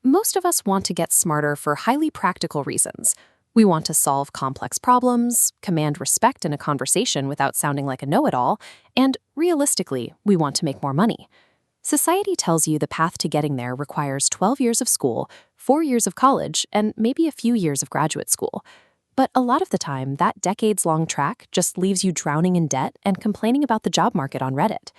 Most of us want to get smarter for highly practical reasons. We want to solve complex problems, command respect in a conversation without sounding like a know-it-all, and realistically, we want to make more money. Society tells you the path to getting there requires 12 years of school, 4 years of college, and maybe a few years of graduate school. But a lot of the time, that decades-long track just leaves you drowning in debt and complaining about the job market on Reddit.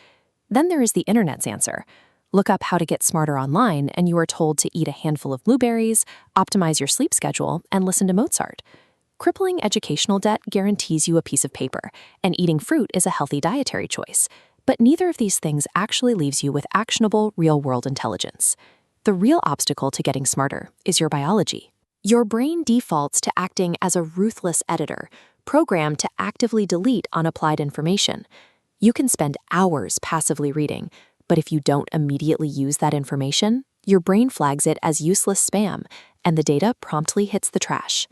Then there is the internet's answer. Look up how to get smarter online, and you are told to eat a handful of blueberries, optimize your sleep schedule, and listen to Mozart. Crippling educational debt guarantees you a piece of paper, and eating fruit is a healthy dietary choice. But neither of these things actually leaves you with actionable, real-world intelligence. The real obstacle to getting smarter is your biology. Your brain defaults to acting as a ruthless editor, programmed to actively delete unapplied information. You can spend hours passively reading, but if you don't immediately use that information, your brain flags it as useless spam, and the data promptly hits the trash.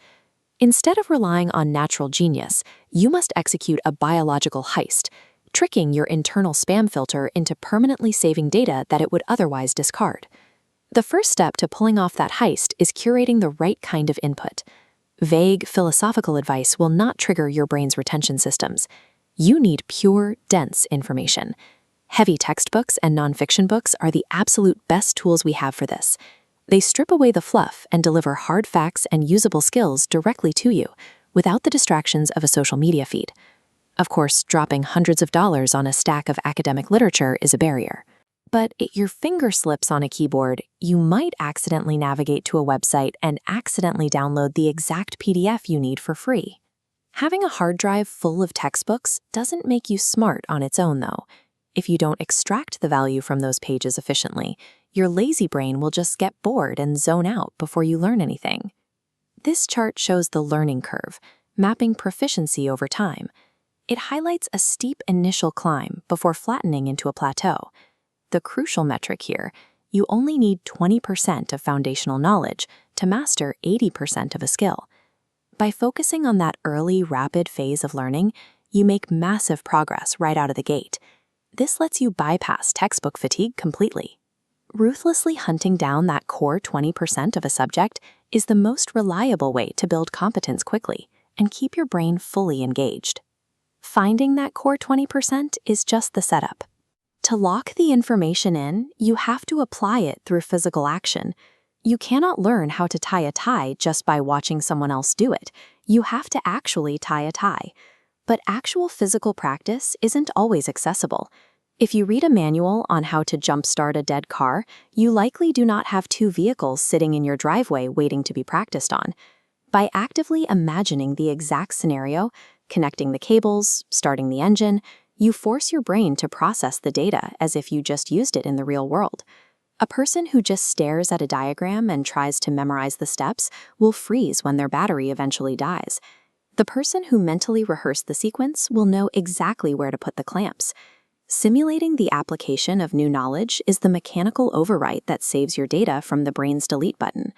Instead of relying on natural genius, you must execute a biological heist, tricking your internal spam filter into permanently saving data that it would otherwise discard. The first step to pulling off that heist is curating the right kind of input. Vague, philosophical advice will not trigger your brain's retention systems. You need pure, dense information. Heavy textbooks and nonfiction books are the absolute best tools we have for this. They strip away the fluff and deliver hard facts and usable skills directly to you, without the distractions of a social media feed. Of course, dropping hundreds of dollars on a stack of academic literature is a barrier. But if your finger slips on a keyboard, you might accidentally navigate to a website and accidentally download the exact PDF you need for free. Having a hard drive full of textbooks doesn't make you smart on its own, though. If you don't extract the value from those pages efficiently, your lazy brain will just get bored and zone out before you learn anything. This chart shows the learning curve, mapping proficiency over time. It highlights a steep initial climb before flattening into a plateau. The crucial metric here, you only need 20% of foundational knowledge to master 80% of a skill. By focusing on that early, rapid phase of learning, you make massive progress right out of the gate. This lets you bypass textbook fatigue completely. Ruthlessly hunting down that core 20% of a subject is the most reliable way to build competence quickly and keep your brain fully engaged. Finding that core 20% is just the setup. To lock the information in, you have to apply it through physical action. You cannot learn how to tie a tie just by watching someone else do it. You have to actually tie a tie. But actual physical practice isn't always accessible. If you read a manual on how to jumpstart a dead car, you likely do not have 2 vehicles sitting in your driveway waiting to be practiced on. By actively imagining the exact scenario, connecting the cables, starting the engine, you force your brain to process the data as if you just used it in the real world. A person who just stares at a diagram and tries to memorize the steps will freeze when their battery eventually dies. The person who mentally rehearsed the sequence will know exactly where to put the clamps. Simulating the application of new knowledge is the mechanical overwrite that saves your data from the brain's delete button.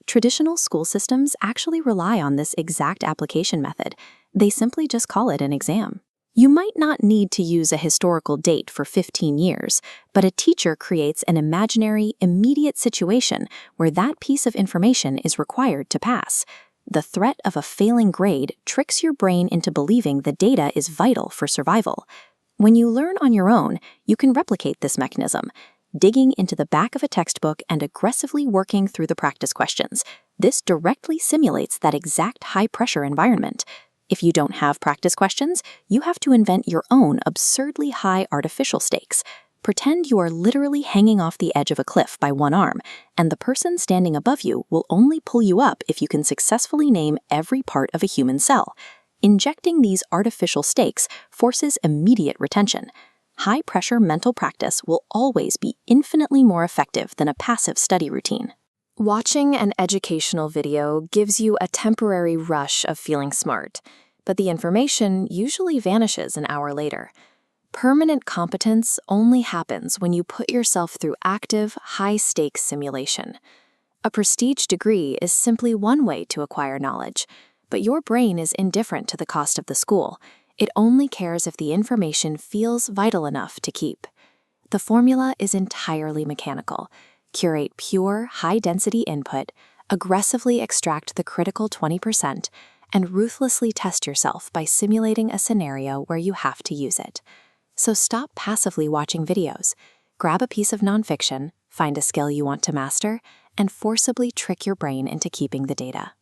Traditional school systems actually rely on this exact application method. They simply just call it an exam. You might not need to use a historical date for 15 years, but a teacher creates an imaginary, immediate situation where that piece of information is required to pass. The threat of a failing grade tricks your brain into believing the data is vital for survival. When you learn on your own, you can replicate this mechanism, digging into the back of a textbook and aggressively working through the practice questions. This directly simulates that exact high-pressure environment. If you don't have practice questions, you have to invent your own absurdly high artificial stakes. Pretend you are literally hanging off the edge of a cliff by one arm, and the person standing above you will only pull you up if you can successfully name every part of a human cell. Injecting these artificial stakes forces immediate retention. High-pressure mental practice will always be infinitely more effective than a passive study routine. Watching an educational video gives you a temporary rush of feeling smart, but the information usually vanishes an hour later. Permanent competence only happens when you put yourself through active, high-stakes simulation. A prestige degree is simply one way to acquire knowledge, but your brain is indifferent to the cost of the school. It only cares if the information feels vital enough to keep. The formula is entirely mechanical. curate pure, high-density input, aggressively extract the critical 20%, and ruthlessly test yourself by simulating a scenario where you have to use it. So stop passively watching videos. Grab a piece of nonfiction, find a skill you want to master, and forcibly trick your brain into keeping the data.